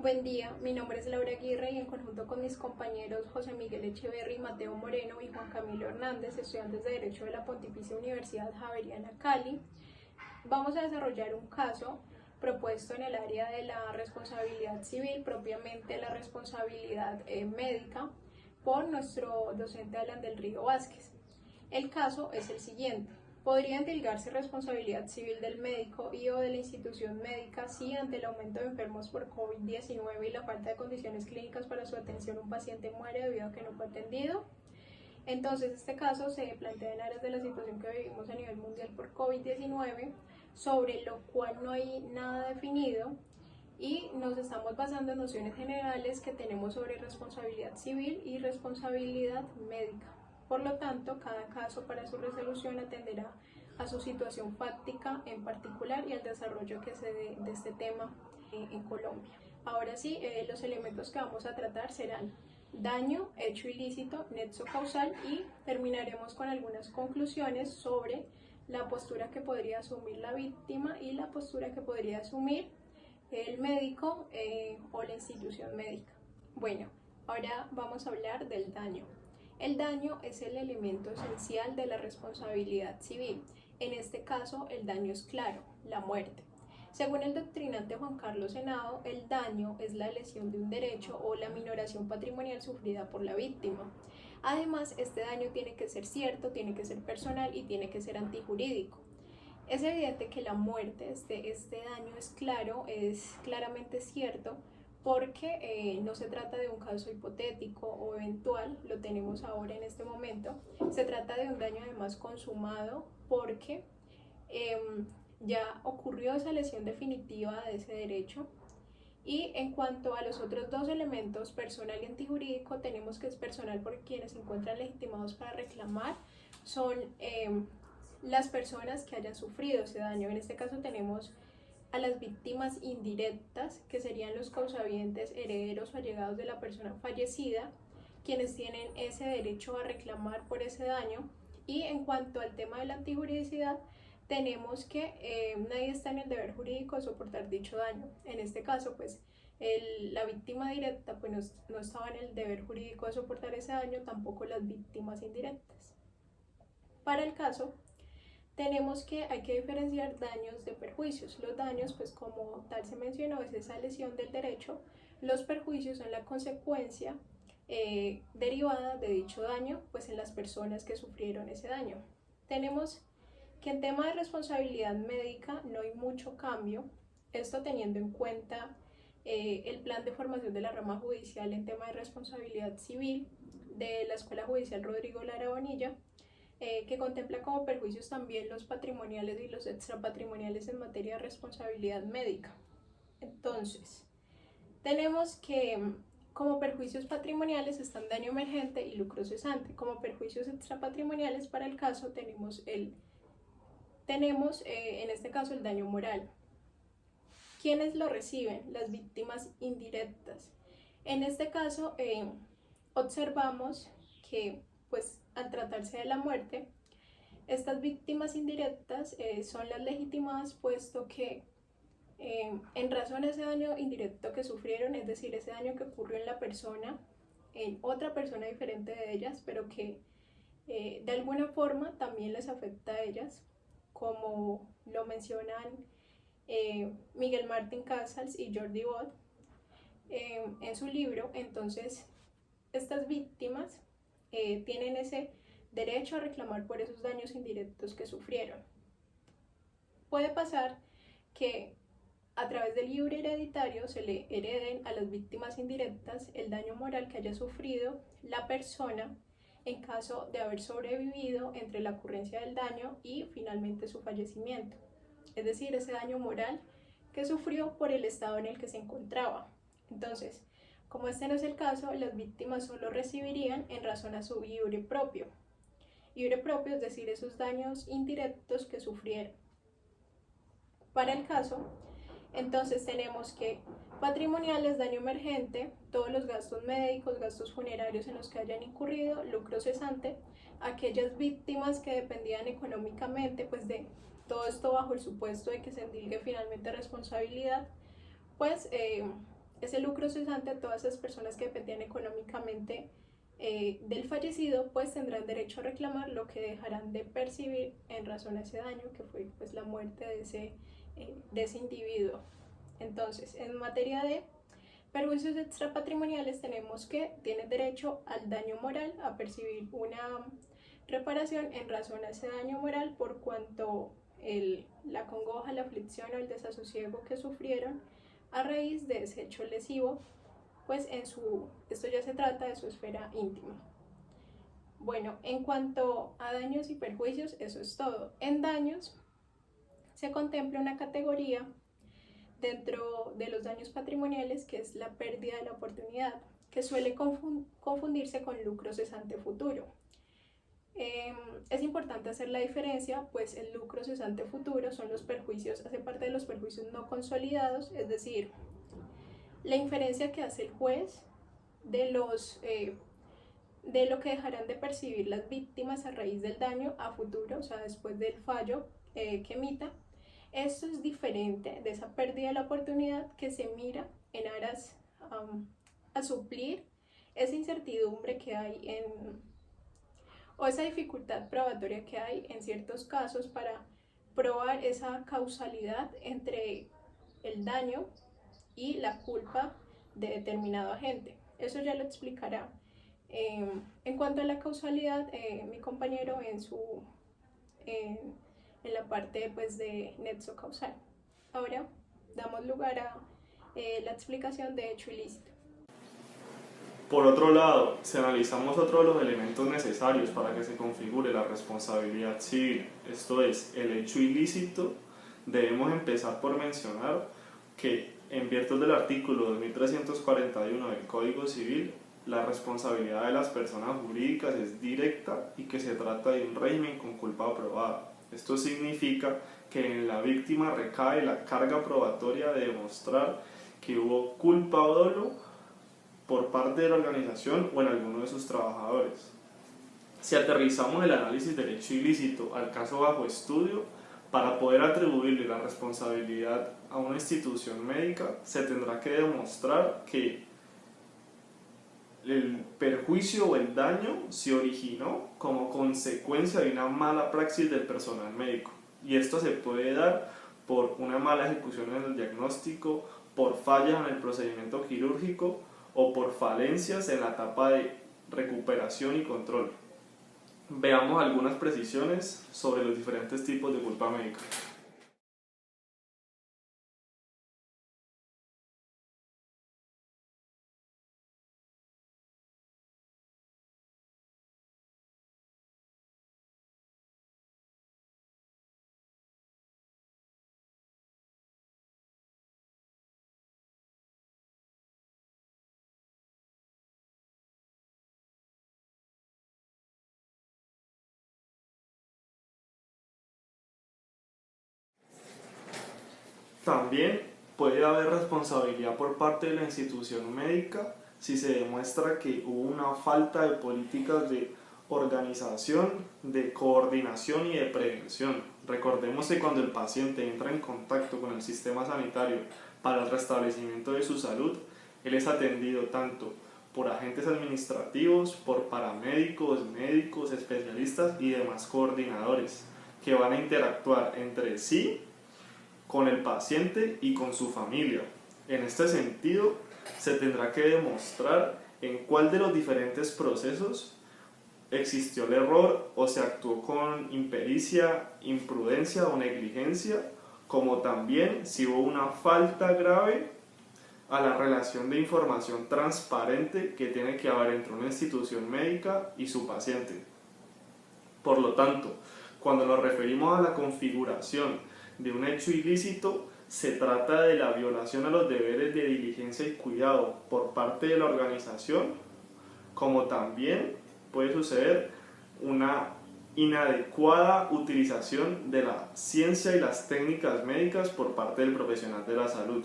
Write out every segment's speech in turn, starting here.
Buen día, mi nombre es Laura Aguirre y en conjunto con mis compañeros José Miguel Echeverry, Mateo Moreno y Juan Camilo Hernández, estudiantes de Derecho de la Pontificia Universidad Javeriana Cali, vamos a desarrollar un caso propuesto en el área de la responsabilidad civil, propiamente la responsabilidad médica, por nuestro docente Alan del Río Vázquez. El caso es el siguiente. Podría endilgarse responsabilidad civil del médico y o de la institución médica si ante el aumento de enfermos por COVID-19 y la falta de condiciones clínicas para su atención un paciente muere debido a que no fue atendido. Entonces este caso se plantea en aras de la situación que vivimos a nivel mundial por COVID-19, sobre lo cual no hay nada definido y nos estamos basando en nociones generales que tenemos sobre responsabilidad civil y responsabilidad médica. Por lo tanto, cada caso para su resolución atenderá a su situación fáctica en particular y al desarrollo que se dé de este tema en Colombia. Ahora sí, los elementos que vamos a tratar serán daño, hecho ilícito, nexo causal y terminaremos con algunas conclusiones sobre la postura que podría asumir la víctima y la postura que podría asumir el médico o la institución médica. Bueno, ahora vamos a hablar del daño. El daño es el elemento esencial de la responsabilidad civil. En este caso, el daño es claro, la muerte. Según el doctrinante Juan Carlos Henao, el daño es la lesión de un derecho o la minoración patrimonial sufrida por la víctima. Además, este daño tiene que ser cierto, tiene que ser personal y tiene que ser antijurídico. Es evidente que la muerte, este daño es claro, es claramente cierto, porque no se trata de un caso hipotético o eventual, lo tenemos ahora en este momento, se trata de un daño además consumado porque ya ocurrió esa lesión definitiva de ese derecho. Y en cuanto a los otros dos elementos, personal y antijurídico, tenemos que es personal porque quienes se encuentran legitimados para reclamar son las personas que hayan sufrido ese daño. En este caso tenemos a las víctimas indirectas, que serían los causavientes, herederos o allegados de la persona fallecida, quienes tienen ese derecho a reclamar por ese daño. Y en cuanto al tema de la antijuridicidad, tenemos que nadie está en el deber jurídico de soportar dicho daño. En este caso, pues la víctima directa pues no estaba en el deber jurídico de soportar ese daño, tampoco las víctimas indirectas. Para el caso, tenemos que hay que diferenciar daños de perjuicios. Los daños, pues como tal se mencionó, es esa lesión del derecho. Los perjuicios son la consecuencia derivada de dicho daño, pues en las personas que sufrieron ese daño. Tenemos que en tema de responsabilidad médica no hay mucho cambio, esto teniendo en cuenta el plan de formación de la rama judicial en tema de responsabilidad civil de la Escuela Judicial Rodrigo Lara Bonilla, que contempla como perjuicios también los patrimoniales y los extrapatrimoniales en materia de responsabilidad médica. Entonces, tenemos que como perjuicios patrimoniales están daño emergente y lucro cesante. Como perjuicios extrapatrimoniales para el caso tenemos en este caso el daño moral. ¿Quiénes lo reciben? Las víctimas indirectas. En este caso observamos que pues al tratarse de la muerte, estas víctimas indirectas son las legitimadas, puesto que en razón a ese daño indirecto que sufrieron, es decir, ese daño que ocurrió en la persona, en otra persona diferente de ellas, pero que de alguna forma también les afecta a ellas, como lo mencionan Miguel Martín Casals y Jordi Bot en su libro. Entonces, estas víctimas tienen ese derecho a reclamar por esos daños indirectos que sufrieron. Puede pasar que a través del libro hereditario se le hereden a las víctimas indirectas el daño moral que haya sufrido la persona en caso de haber sobrevivido entre la ocurrencia del daño y finalmente su fallecimiento, es decir, ese daño moral que sufrió por el estado en el que se encontraba. Entonces, como este no es el caso, las víctimas solo recibirían en razón a su iure propio. Iure propio, es decir, esos daños indirectos que sufrieron. Para el caso, entonces tenemos que patrimoniales, daño emergente, todos los gastos médicos, gastos funerarios en los que hayan incurrido, lucro cesante, aquellas víctimas que dependían económicamente pues de todo esto bajo el supuesto de que se endilgue finalmente responsabilidad, pues ese lucro cesante, todas esas personas que dependían económicamente del fallecido, pues tendrán derecho a reclamar lo que dejarán de percibir en razón a ese daño que fue pues la muerte de ese individuo. Entonces, en materia de perjuicios extrapatrimoniales tenemos que tiene derecho al daño moral, a percibir una reparación en razón a ese daño moral por cuanto la congoja, la aflicción o el desasosiego que sufrieron a raíz de ese hecho lesivo, pues esto ya se trata de su esfera íntima. Bueno, en cuanto a daños y perjuicios, eso es todo. En daños se contempla una categoría dentro de los daños patrimoniales que es la pérdida de la oportunidad, que suele confundirse con lucro cesante futuro. Es importante hacer la diferencia, pues el lucro cesante futuro son los perjuicios, hace parte de los perjuicios no consolidados, es decir, la inferencia que hace el juez de lo que dejarán de percibir las víctimas a raíz del daño a futuro, o sea, después del fallo que emita. Esto es diferente de esa pérdida de la oportunidad que se mira en aras a suplir esa incertidumbre que hay o esa dificultad probatoria que hay en ciertos casos para probar esa causalidad entre el daño y la culpa de determinado agente. Eso ya lo explicará. En cuanto a la causalidad, mi compañero en la parte pues, de nexo causal. Ahora damos lugar a la explicación de hecho ilícito. Por otro lado, si analizamos otro de los elementos necesarios para que se configure la responsabilidad civil, esto es, el hecho ilícito, debemos empezar por mencionar que en virtud del artículo 2341 del Código Civil, la responsabilidad de las personas jurídicas es directa y que se trata de un régimen con culpa probada. Esto significa que en la víctima recae la carga probatoria de demostrar que hubo culpa o dolo por parte de la organización o en alguno de sus trabajadores. Si aterrizamos el análisis del hecho ilícito al caso bajo estudio, para poder atribuirle la responsabilidad a una institución médica, se tendrá que demostrar que el perjuicio o el daño se originó como consecuencia de una mala praxis del personal médico. Y esto se puede dar por una mala ejecución en el diagnóstico, por fallas en el procedimiento quirúrgico o por falencias en la etapa de recuperación y control. Veamos algunas precisiones sobre los diferentes tipos de culpa médica. También puede haber responsabilidad por parte de la institución médica si se demuestra que hubo una falta de políticas de organización, de coordinación y de prevención. Recordemos que cuando el paciente entra en contacto con el sistema sanitario para el restablecimiento de su salud, él es atendido tanto por agentes administrativos, por paramédicos, médicos, especialistas y demás coordinadores que van a interactuar entre sí con el paciente y con su familia. En este sentido, se tendrá que demostrar en cuál de los diferentes procesos existió el error o se actuó con impericia, imprudencia o negligencia, como también si hubo una falta grave a la relación de información transparente que tiene que haber entre una institución médica y su paciente. Por lo tanto, cuando nos referimos a la configuración de un hecho ilícito, se trata de la violación a los deberes de diligencia y cuidado por parte de la organización, como también puede suceder una inadecuada utilización de la ciencia y las técnicas médicas por parte del profesional de la salud.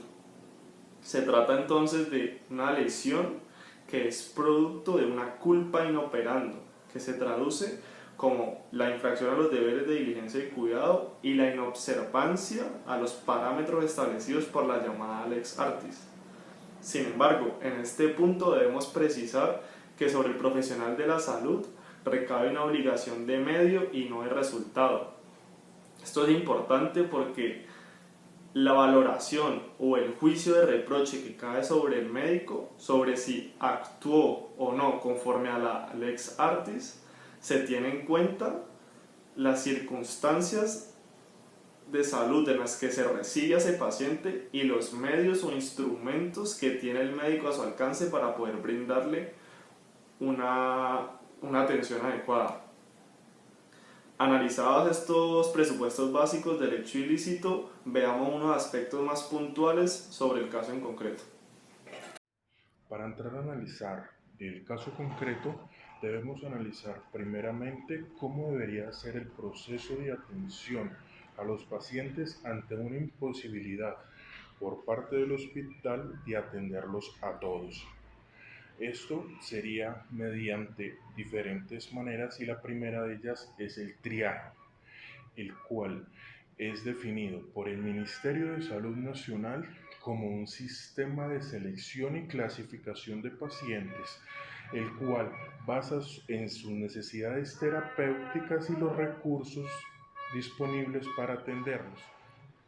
Se trata entonces de una lesión que es producto de una culpa inoperando, que se traduce como la infracción a los deberes de diligencia y cuidado y la inobservancia a los parámetros establecidos por la llamada Lex Artis. Sin embargo, en este punto debemos precisar que sobre el profesional de la salud recae una obligación de medio y no de resultado. Esto es importante porque la valoración o el juicio de reproche que cae sobre el médico, sobre si actuó o no conforme a la lex artis, se tiene en cuenta las circunstancias de salud en las que se recibe a ese paciente y los medios o instrumentos que tiene el médico a su alcance para poder brindarle una atención adecuada. Analizados estos presupuestos básicos del hecho ilícito, veamos unos aspectos más puntuales sobre el caso en concreto. Para entrar a analizar el caso concreto, debemos analizar primeramente cómo debería ser el proceso de atención a los pacientes ante una imposibilidad por parte del hospital de atenderlos a todos. Esto sería mediante diferentes maneras y la primera de ellas es el triaje, el cual es definido por el Ministerio de Salud Nacional como un sistema de selección y clasificación de pacientes, el cual basa en sus necesidades terapéuticas y los recursos disponibles para atenderlos.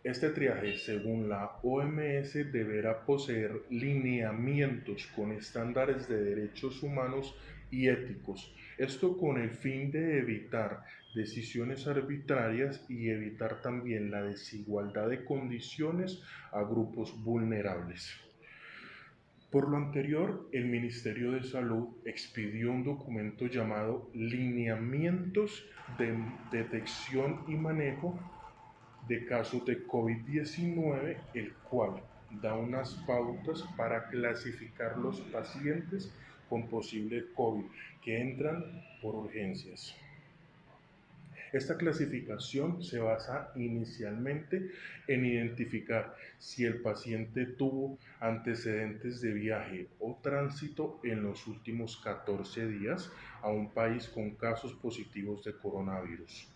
Este triaje, según la OMS, deberá poseer lineamientos con estándares de derechos humanos y éticos. Esto con el fin de evitar decisiones arbitrarias y evitar también la desigualdad de condiciones a grupos vulnerables. Por lo anterior, el Ministerio de Salud expidió un documento llamado Lineamientos de Detección y Manejo de casos de COVID-19, el cual da unas pautas para clasificar los pacientes con posible COVID que entran por urgencias. Esta clasificación se basa inicialmente en identificar si el paciente tuvo antecedentes de viaje o tránsito en los últimos 14 días a un país con casos positivos de coronavirus.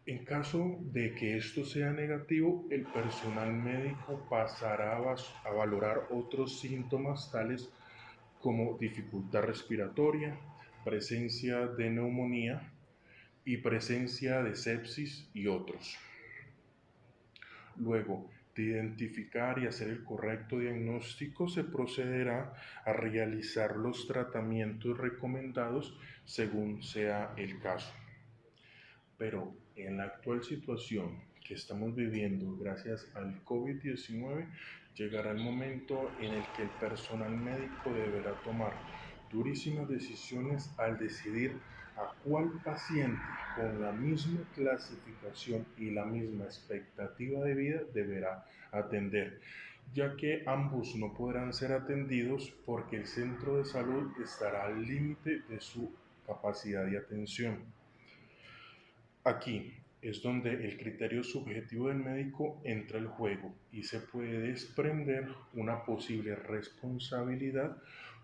En caso de que esto sea negativo, el personal médico pasará a valorar otros síntomas tales como dificultad respiratoria, presencia de neumonía y presencia de sepsis y otros. Luego de identificar y hacer el correcto diagnóstico, se procederá a realizar los tratamientos recomendados según sea el caso. Pero en la actual situación que estamos viviendo gracias al COVID-19, llegará el momento en el que el personal médico deberá tomar durísimas decisiones al decidir a cuál paciente con la misma clasificación y la misma expectativa de vida deberá atender, ya que ambos no podrán ser atendidos porque el centro de salud estará al límite de su capacidad de atención. Aquí es donde el criterio subjetivo del médico entra al juego y se puede desprender una posible responsabilidad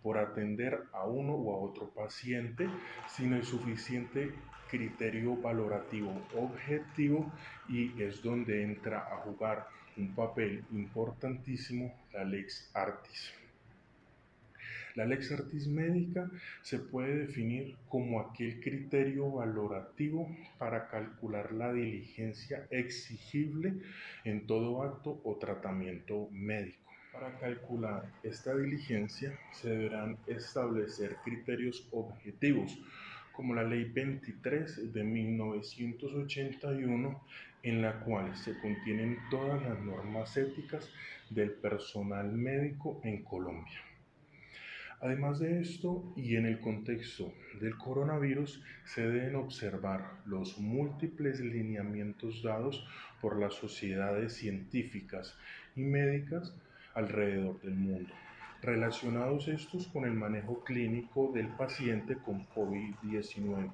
por atender a uno o a otro paciente sin el suficiente criterio valorativo objetivo, y es donde entra a jugar un papel importantísimo la lex artis. La lex artis médica se puede definir como aquel criterio valorativo para calcular la diligencia exigible en todo acto o tratamiento médico. Para calcular esta diligencia se deberán establecer criterios objetivos, como la Ley 23 de 1981, en la cual se contienen todas las normas éticas del personal médico en Colombia. Además de esto, y en el contexto del coronavirus, se deben observar los múltiples lineamientos dados por las sociedades científicas y médicas alrededor del mundo, relacionados estos con el manejo clínico del paciente con COVID-19,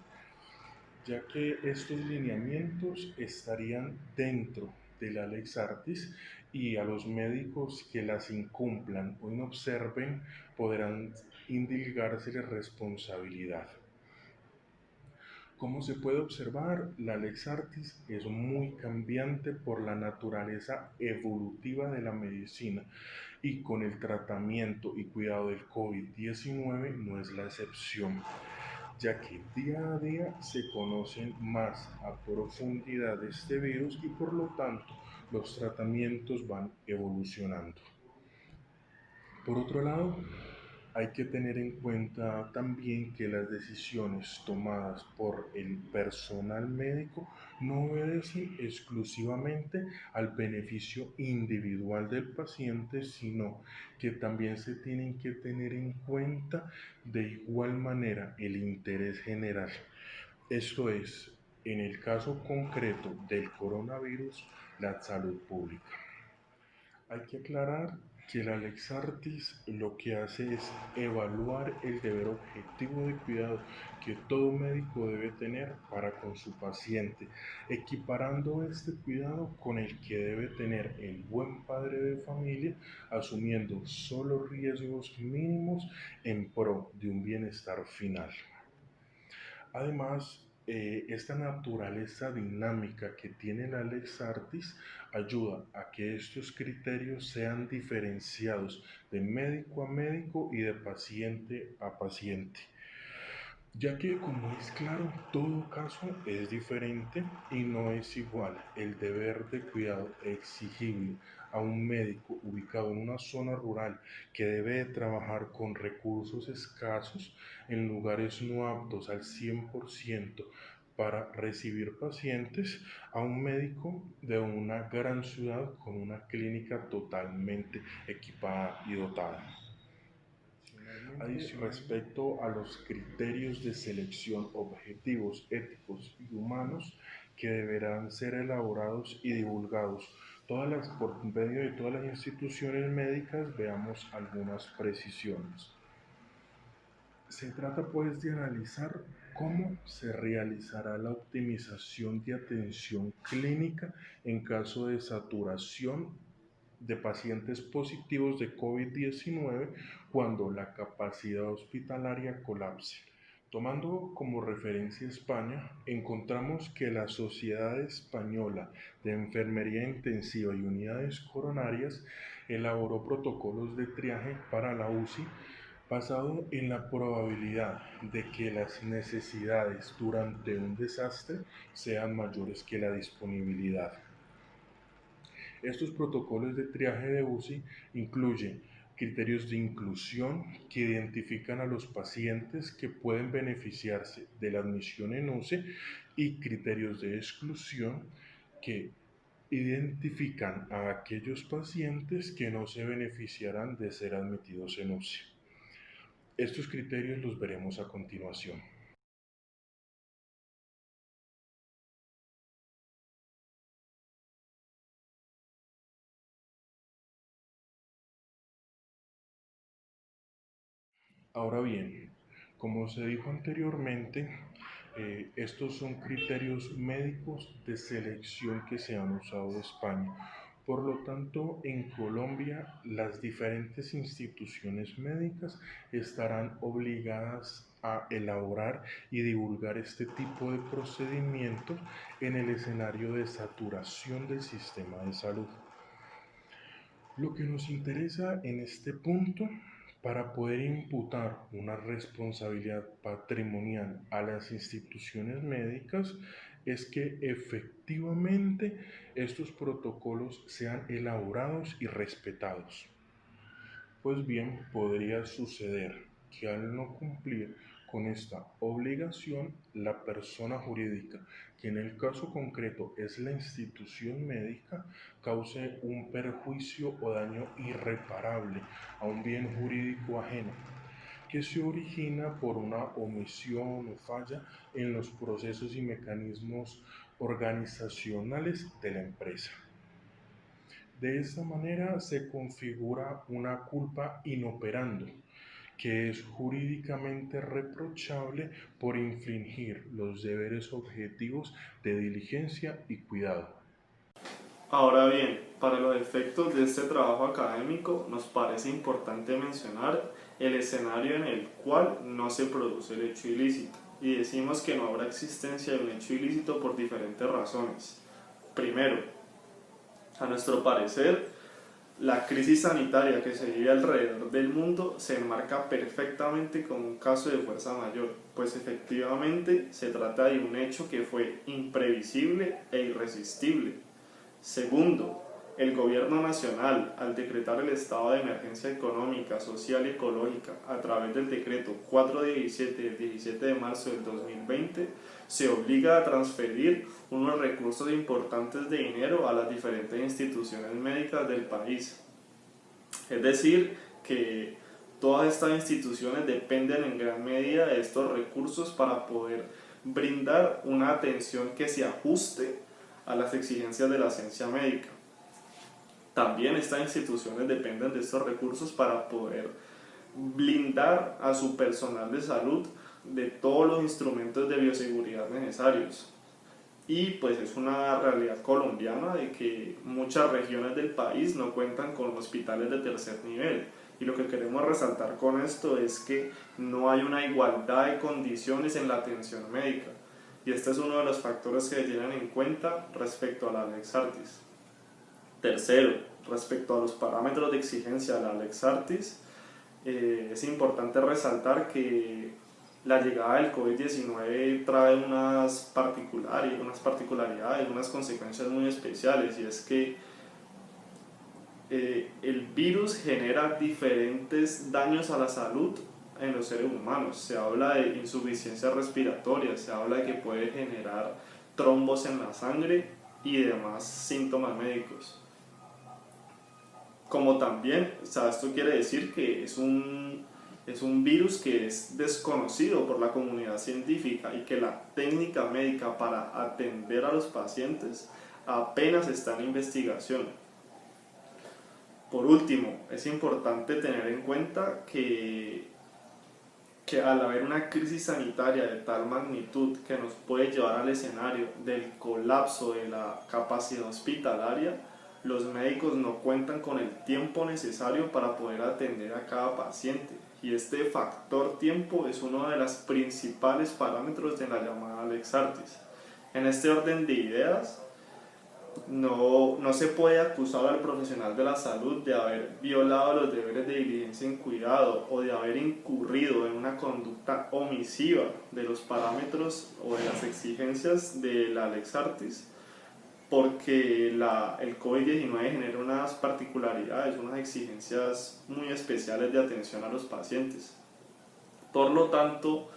ya que estos lineamientos estarían dentro de la Lex Artis y a los médicos que las incumplan o inobserven podrán indilgársele responsabilidad. Como se puede observar, la Lex Artis es muy cambiante por la naturaleza evolutiva de la medicina y con el tratamiento y cuidado del COVID-19 no es la excepción, ya que día a día se conocen más a profundidad de este virus y por lo tanto los tratamientos van evolucionando. Por otro lado, hay que tener en cuenta también que las decisiones tomadas por el personal médico no obedecen exclusivamente al beneficio individual del paciente, sino que también se tienen que tener en cuenta de igual manera el interés general. Esto es, en el caso concreto del coronavirus, la salud pública. Hay que aclarar que la Lex Artis lo que hace es evaluar el deber objetivo de cuidado que todo médico debe tener para con su paciente, equiparando este cuidado con el que debe tener el buen padre de familia, asumiendo solo riesgos mínimos en pro de un bienestar final. Además, esta naturaleza dinámica que tiene la Lex Artis ayuda a que estos criterios sean diferenciados de médico a médico y de paciente a paciente, ya que como es claro, todo caso es diferente y no es igual el deber de cuidado exigible a un médico ubicado en una zona rural que debe trabajar con recursos escasos en lugares no aptos al 100% para recibir pacientes a un médico de una gran ciudad con una clínica totalmente equipada y dotada. Respecto a los criterios de selección objetivos, éticos y humanos que deberán ser elaborados y divulgados por medio de todas las instituciones médicas, veamos algunas precisiones. Se trata pues de analizar cómo se realizará la optimización de atención clínica en caso de saturación de pacientes positivos de COVID-19 cuando la capacidad hospitalaria colapse. Tomando como referencia España, encontramos que la Sociedad Española de Enfermería Intensiva y Unidades Coronarias elaboró protocolos de triaje para la UCI basado en la probabilidad de que las necesidades durante un desastre sean mayores que la disponibilidad. Estos protocolos de triaje de UCI incluyen criterios de inclusión que identifican a los pacientes que pueden beneficiarse de la admisión en UCI y criterios de exclusión que identifican a aquellos pacientes que no se beneficiarán de ser admitidos en UCI. Estos criterios los veremos a continuación. Ahora bien, como se dijo anteriormente, estos son criterios médicos de selección que se han usado en España. Por lo tanto, en Colombia las diferentes instituciones médicas estarán obligadas a elaborar y divulgar este tipo de procedimientos en el escenario de saturación del sistema de salud. Lo que nos interesa en este punto para poder imputar una responsabilidad patrimonial a las instituciones médicas es que efectivamente estos protocolos sean elaborados y respetados. Pues bien, podría suceder que al no cumplir con esta obligación, la persona jurídica, que en el caso concreto es la institución médica, cause un perjuicio o daño irreparable a un bien jurídico ajeno, que se origina por una omisión o falla en los procesos y mecanismos organizacionales de la empresa. De esta manera se configura una culpa inoperando, que es jurídicamente reprochable por infringir los deberes objetivos de diligencia y cuidado. Ahora bien, para los efectos de este trabajo académico nos parece importante mencionar el escenario en el cual no se produce el hecho ilícito y decimos que no habrá existencia de un hecho ilícito por diferentes razones. Primero, a nuestro parecer, La crisis sanitaria que se vive alrededor del mundo se enmarca perfectamente como un caso de fuerza mayor, pues efectivamente se trata de un hecho que fue imprevisible e irresistible. Segundo, el gobierno nacional, al decretar el estado de emergencia económica, social y ecológica a través del decreto 417 del 17 de marzo del 2020, se obliga a transferir unos recursos importantes de dinero a las diferentes instituciones médicas del país. Es decir, que todas estas instituciones dependen en gran medida de estos recursos para poder brindar una atención que se ajuste a las exigencias de la ciencia médica. También estas instituciones dependen de estos recursos para poder blindar a su personal de salud de todos los instrumentos de bioseguridad necesarios. Y pues es una realidad colombiana de que muchas regiones del país no cuentan con hospitales de tercer nivel. Y lo que queremos resaltar con esto es que no hay una igualdad de condiciones en la atención médica. Y este es uno de los factores que se tienen en cuenta respecto a la Lex Artis. Tercero, respecto a los parámetros de exigencia de la Lex Artis, es importante resaltar que la llegada del COVID-19 trae unas particularidades, unas consecuencias muy especiales, y es que el virus genera diferentes daños a la salud en los seres humanos. Se habla de insuficiencia respiratoria, se habla de que puede generar trombos en la sangre y demás síntomas médicos. Como también, esto quiere decir que es un virus que es desconocido por la comunidad científica y que la técnica médica para atender a los pacientes apenas está en investigación. Por último, es importante tener en cuenta que al haber una crisis sanitaria de tal magnitud que nos puede llevar al escenario del colapso de la capacidad hospitalaria, los médicos no cuentan con el tiempo necesario para poder atender a cada paciente, y este factor tiempo es uno de los principales parámetros de la llamada Lex Artis. En este orden de ideas, no se puede acusar al profesional de la salud de haber violado los deberes de diligencia en cuidado o de haber incurrido en una conducta omisiva de los parámetros o de las exigencias de la Lex Artis, porque el COVID-19 genera unas particularidades, unas exigencias muy especiales de atención a los pacientes. Por lo tanto,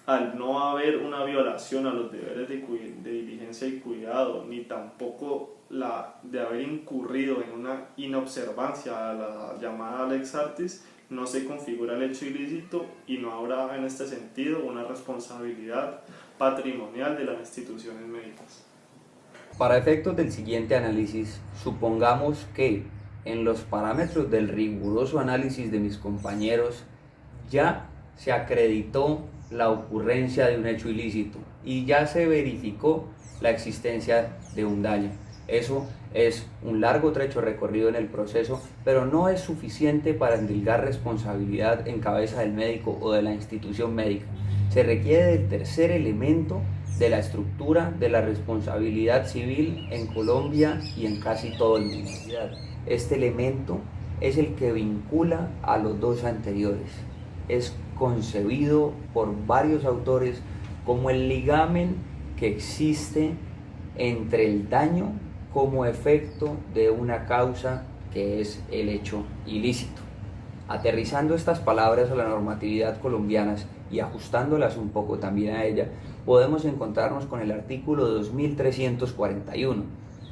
al no haber una violación a los deberes de diligencia y cuidado, ni tampoco de haber incurrido en una inobservancia a la llamada Lex Artis, no se configura el hecho ilícito y no habrá en este sentido una responsabilidad patrimonial de las instituciones médicas. Para efectos del siguiente análisis, supongamos que en los parámetros del riguroso análisis de mis compañeros ya se acreditó la ocurrencia de un hecho ilícito y ya se verificó la existencia de un daño. Eso es un largo trecho recorrido en el proceso, pero no es suficiente para endilgar responsabilidad en cabeza del médico o de la institución médica. Se requiere del tercer elemento de la estructura de la responsabilidad civil en Colombia y en casi todo el mundo. Este elemento es el que vincula a los dos anteriores. Es concebido por varios autores como el ligamen que existe entre el daño como efecto de una causa que es el hecho ilícito. Aterrizando estas palabras a la normatividad colombiana y ajustándolas un poco también a ella, podemos encontrarnos con el artículo 2341.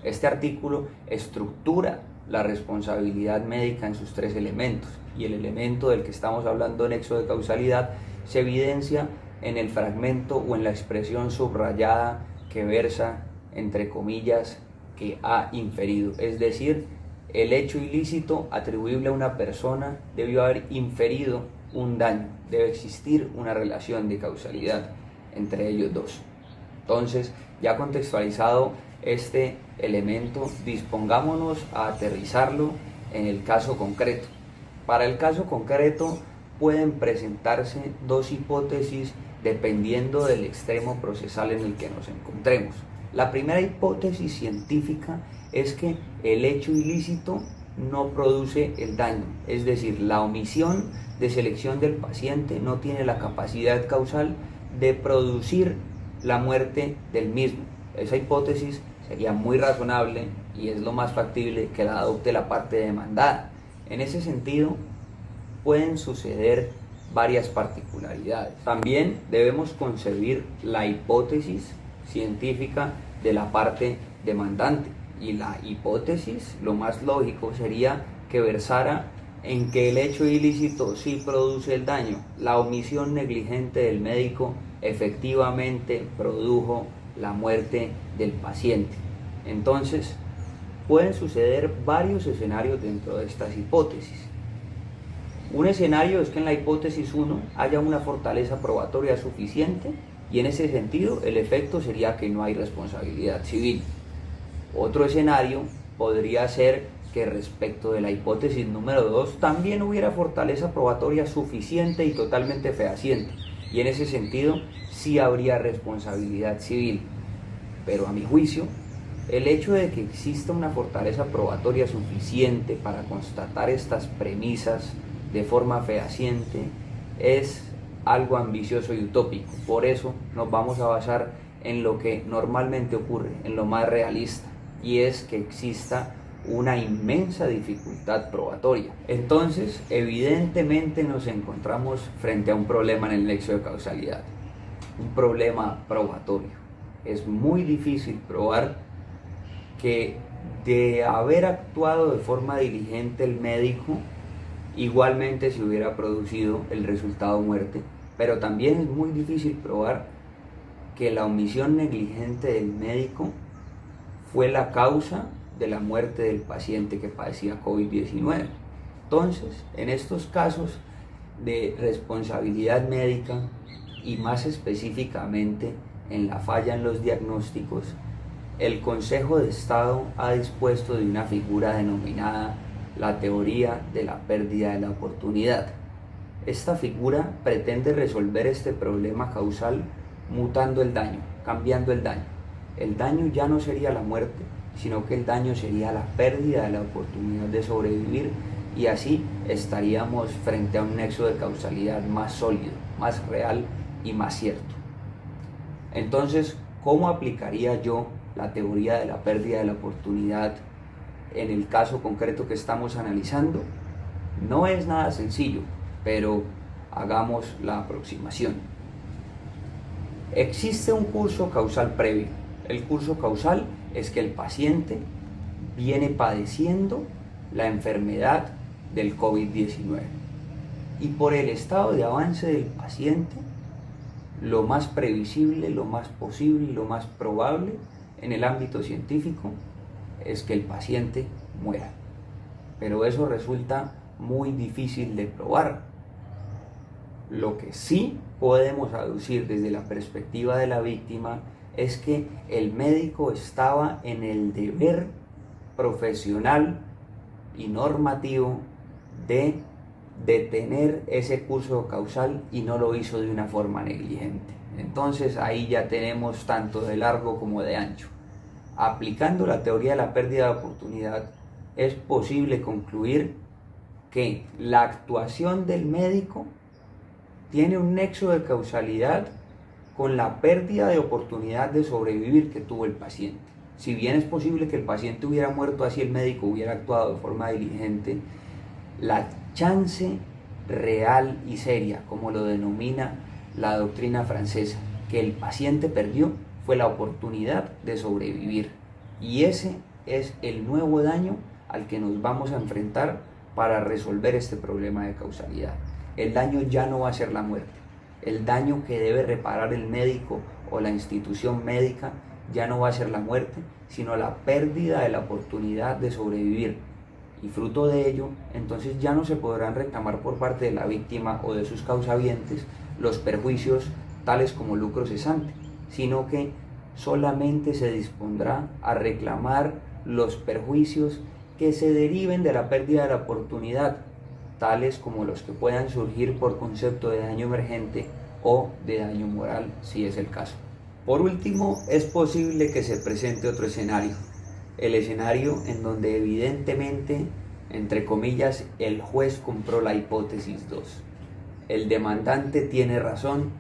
Este artículo estructura la responsabilidad médica en sus tres elementos, y el elemento del que estamos hablando, nexo de causalidad, se evidencia en el fragmento o en la expresión subrayada que versa, entre comillas, que ha inferido, es decir, el hecho ilícito atribuible a una persona debió haber inferido un daño, debe existir una relación de causalidad entre ellos dos. Entonces, ya contextualizado este elemento, dispongámonos a aterrizarlo en el caso concreto. Para el caso concreto pueden presentarse dos hipótesis dependiendo del extremo procesal en el que nos encontremos. La primera hipótesis científica es que el hecho ilícito no produce el daño, es decir, la omisión de selección del paciente no tiene la capacidad causal de producir la muerte del mismo. Esa hipótesis sería muy razonable y es lo más factible que la adopte la parte demandada. En ese sentido, pueden suceder varias particularidades. También debemos concebir la hipótesis científica de la parte demandante, y la hipótesis, lo más lógico sería que versara en que el hecho ilícito sí produce el daño. La omisión negligente del médico efectivamente produjo la muerte del paciente. Entonces, pueden suceder varios escenarios dentro de estas hipótesis. Un escenario es que en la hipótesis 1 haya una fortaleza probatoria suficiente y en ese sentido el efecto sería que no hay responsabilidad civil. Otro escenario podría ser que respecto de la hipótesis número 2 también hubiera fortaleza probatoria suficiente y totalmente fehaciente, y en ese sentido sí habría responsabilidad civil. Pero a mi juicio, el hecho de que exista una fortaleza probatoria suficiente para constatar estas premisas de forma fehaciente es algo ambicioso y utópico. Por eso nos vamos a basar en lo que normalmente ocurre, en lo más realista, y es que exista una inmensa dificultad probatoria. Entonces, evidentemente nos encontramos frente a un problema en el nexo de causalidad, un problema probatorio. Es muy difícil probar que de haber actuado de forma diligente el médico, igualmente se hubiera producido el resultado muerte, pero también es muy difícil probar que la omisión negligente del médico fue la causa de la muerte del paciente que padecía COVID-19. Entonces, en estos casos de responsabilidad médica y más específicamente en la falla en los diagnósticos, el Consejo de Estado ha dispuesto de una figura denominada la teoría de la pérdida de la oportunidad. Esta figura pretende resolver este problema causal mutando el daño, cambiando el daño. El daño ya no sería la muerte, sino que el daño sería la pérdida de la oportunidad de sobrevivir, y así estaríamos frente a un nexo de causalidad más sólido, más real y más cierto. Entonces, ¿cómo aplicaría yo la teoría de la pérdida de la oportunidad en el caso concreto que estamos analizando? No es nada sencillo, pero hagamos la aproximación. Existe un curso causal previo. El curso causal es que el paciente viene padeciendo la enfermedad del COVID-19 y por el estado de avance del paciente, lo más previsible, lo más posible, lo más probable en el ámbito científico es que el paciente muera. Pero eso resulta muy difícil de probar. Lo que sí podemos aducir desde la perspectiva de la víctima es que el médico estaba en el deber profesional y normativo de detener ese curso causal y no lo hizo de una forma negligente. Entonces ahí ya tenemos tanto de largo como de ancho. Aplicando la teoría de la pérdida de oportunidad, es posible concluir que la actuación del médico tiene un nexo de causalidad con la pérdida de oportunidad de sobrevivir que tuvo el paciente. Si bien es posible que el paciente hubiera muerto así el médico hubiera actuado de forma diligente, la chance real y seria, como lo denomina la doctrina francesa, que el paciente perdió fue la oportunidad de sobrevivir. Y ese es el nuevo daño al que nos vamos a enfrentar para resolver este problema de causalidad. El daño ya no va a ser la muerte. El daño que debe reparar el médico o la institución médica ya no va a ser la muerte, sino la pérdida de la oportunidad de sobrevivir. Y fruto de ello, entonces ya no se podrán reclamar por parte de la víctima o de sus causavientes los perjuicios tales como lucro cesante, sino que solamente se dispondrá a reclamar los perjuicios que se deriven de la pérdida de la oportunidad, tales como los que puedan surgir por concepto de daño emergente o de daño moral, si es el caso. Por último, es posible que se presente otro escenario, el escenario en donde evidentemente entre comillas, el juez compró la hipótesis 2. El demandante tiene razón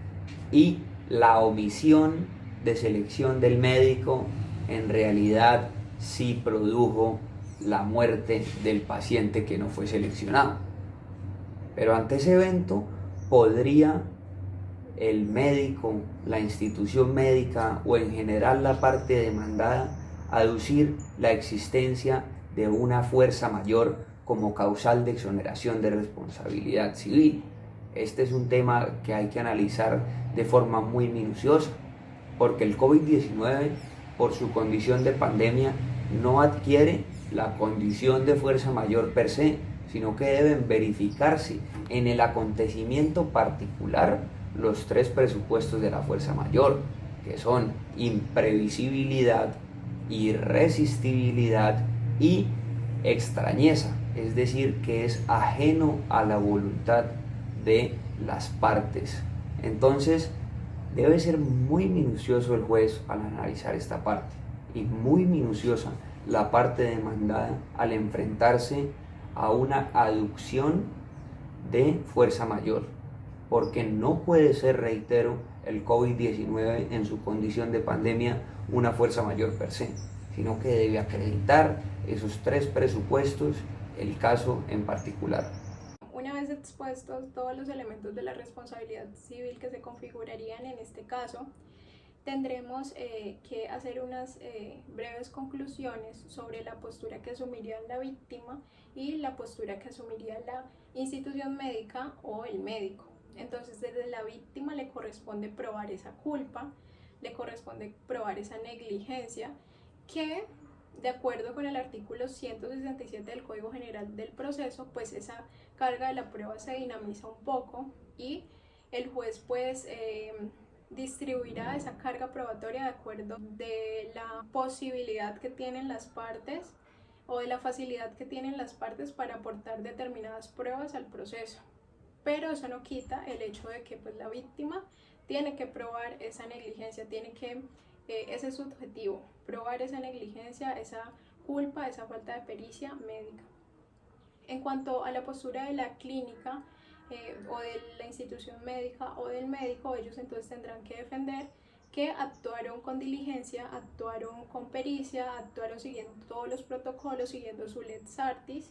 y la omisión de selección del médico en realidad sí produjo la muerte del paciente que no fue seleccionado. Pero ante ese evento podría el médico, la institución médica o en general la parte demandada aducir la existencia de una fuerza mayor como causal de exoneración de responsabilidad civil. Este es un tema que hay que analizar de forma muy minuciosa, porque el COVID-19, por su condición de pandemia, no adquiere la condición de fuerza mayor per se, sino que deben verificarse en el acontecimiento particular los 3 presupuestos de la fuerza mayor, que son imprevisibilidad, irresistibilidad y extrañeza, es decir, que es ajeno a la voluntad de las partes. Entonces, debe ser muy minucioso el juez al analizar esta parte y muy minuciosa la parte demandada al enfrentarse a una aducción de fuerza mayor, porque no puede ser, reitero, el COVID-19 en su condición de pandemia una fuerza mayor per se, sino que debe acreditar esos 3 presupuestos, el caso en particular. Una vez expuestos todos los elementos de la responsabilidad civil que se configurarían en este caso, tendremos que hacer unas breves conclusiones sobre la postura que asumiría la víctima y la postura que asumiría la institución médica o el médico. Entonces, desde la víctima le corresponde probar esa culpa, le corresponde probar esa negligencia, que de acuerdo con el artículo 167 del Código General del Proceso, pues esa carga de la prueba se dinamiza un poco y el juez pues distribuirá esa carga probatoria de acuerdo de la posibilidad que tienen las partes o de la facilidad que tienen las partes para aportar determinadas pruebas al proceso. Pero eso no quita el hecho de que pues la víctima tiene que probar esa negligencia, ese es su objetivo, probar esa negligencia, esa culpa, esa falta de pericia médica. En cuanto a la postura de la clínica o de la institución médica o del médico, ellos entonces tendrán que defender que actuaron con diligencia, actuaron con pericia, actuaron siguiendo todos los protocolos, siguiendo su lex artis,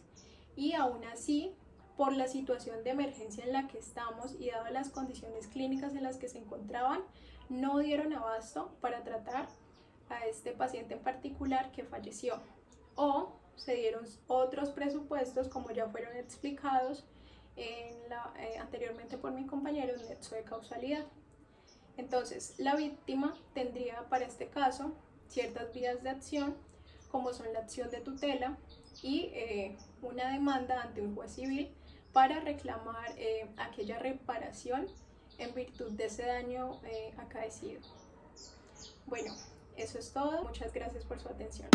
y aún así, por la situación de emergencia en la que estamos y dadas las condiciones clínicas en las que se encontraban, no dieron abasto para tratar a este paciente en particular que falleció, o se dieron otros presupuestos, como ya fueron explicados anteriormente por mi compañero, en nexo de causalidad. Entonces, la víctima tendría para este caso ciertas vías de acción, como son la acción de tutela y una demanda ante un juez civil para reclamar aquella reparación en virtud de ese daño acaecido. Bueno, eso es todo. Muchas gracias por su atención.